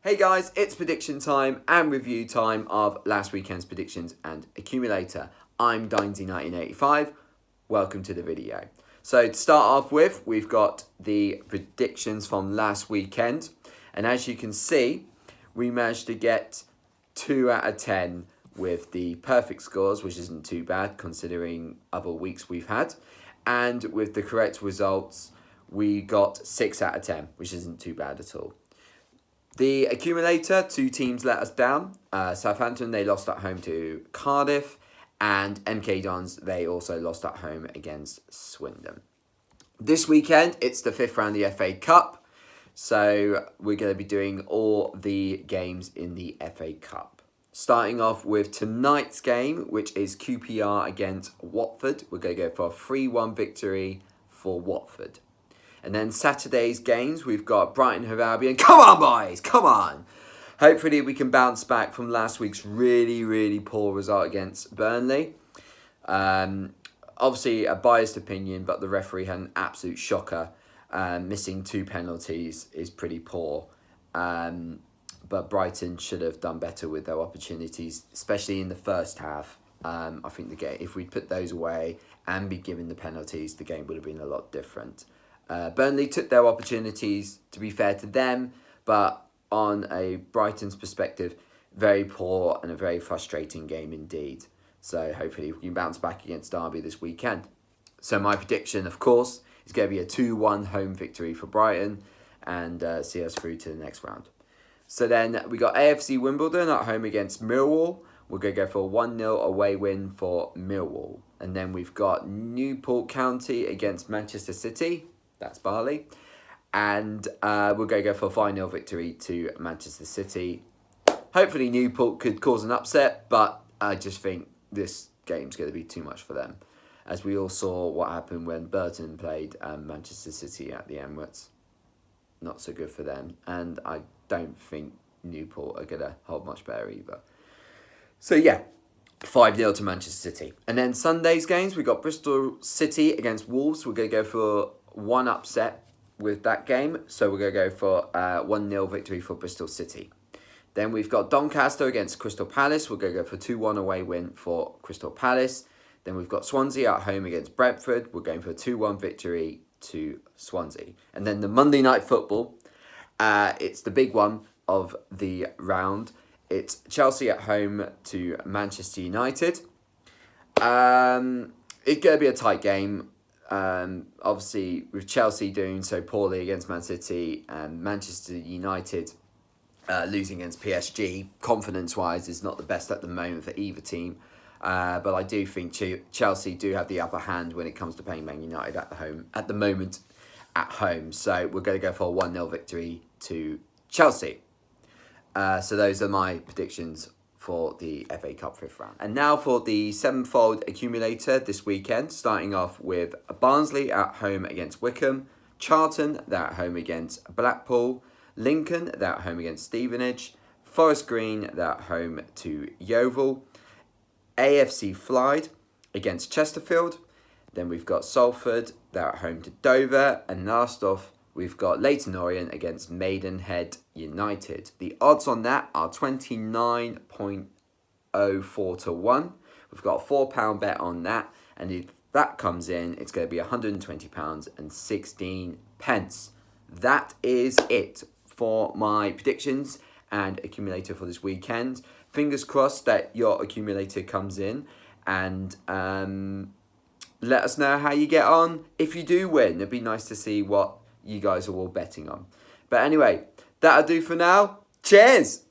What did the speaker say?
Hey guys, it's prediction time and review time of last weekend's predictions and accumulator. I'm Dinesy1985. Welcome to the video. So to start off with, we've got the predictions from last weekend. And as you can see, we managed to get 2 out of 10 with the perfect scores, which isn't too bad considering other weeks we've had. And with the correct results, we got 6 out of 10, which isn't too bad at all. The accumulator, 2 teams let us down. Southampton, they lost at home to Cardiff. And MK Dons, they also lost at home against Swindon. This weekend, it's the 5th round of the FA Cup. So we're going to be doing all the games in the FA Cup. Starting off with tonight's game, which is QPR against Watford. We're going to go for a 3-1 victory for Watford. And then Saturday's games, we've got Brighton Hove Albion. Come on, boys! Come on! Hopefully we can bounce back from last week's really poor result against Burnley. Obviously, a biased opinion, but the referee had an absolute shocker. Missing 2 penalties is pretty poor. But Brighton should have done better with their opportunities, especially in the first half. I think the game, if we'd put those away and be given the penalties, the game would have been a lot different. Burnley took their opportunities, to be fair to them, but on a Brighton's perspective, very poor and a very frustrating game indeed. So hopefully we can bounce back against Derby this weekend. So my prediction, of course, is going to be a 2-1 home victory for Brighton and see us through to the next round. So then we got AFC Wimbledon at home against Millwall. We're going to go for a 1-0 away win for Millwall. And then we've got Newport County against Manchester City. That's Barley. And we're going to go for a 5-0 victory to Manchester City. Hopefully Newport could cause an upset, but I just think this game's going to be too much for them. As we all saw what happened when Burton played Manchester City at the Emirates. Not so good for them. And I don't think Newport are going to hold much better either. So yeah, 5-0 to Manchester City. And then Sunday's games, we got Bristol City against Wolves. We're going to go for 1 upset with that game. So we're going to go for 1-0 victory for Bristol City. Then we've got Doncaster against Crystal Palace. We're going to go for 2-1 away win for Crystal Palace. Then we've got Swansea at home against Brentford. We're going for a 2-1 victory to Swansea. And then the Monday Night Football, it's the big one of the round. It's Chelsea at home to Manchester United. It's going to be a tight game. Obviously, with Chelsea doing so poorly against Man City and Manchester United losing against PSG, confidence-wise, is not the best at the moment for either team. But I do think Chelsea do have the upper hand when it comes to playing Man United at the moment at home. So we're going to go for a 1-0 victory to Chelsea. So those are my predictions for the FA Cup 5th round. And now for the 7-fold accumulator this weekend, starting off with Barnsley at home against Wycombe, Charlton, they're at home against Blackpool, Lincoln, they're at home against Stevenage, Forest Green, they're at home to Yeovil, AFC Fylde against Chesterfield, then we've got Salford, they're at home to Dover, and last off, we've got Leyton Orient against Maidenhead United. The odds on that are 29.04 to 1. We've got a £4 bet on that. And if that comes in, it's going to be £120 and 16 pence. That is it for my predictions and accumulator for this weekend. Fingers crossed that your accumulator comes in. And let us know how you get on. If you do win, it'd be nice to see what you guys are all betting on. But anyway, that'll do for now. Cheers!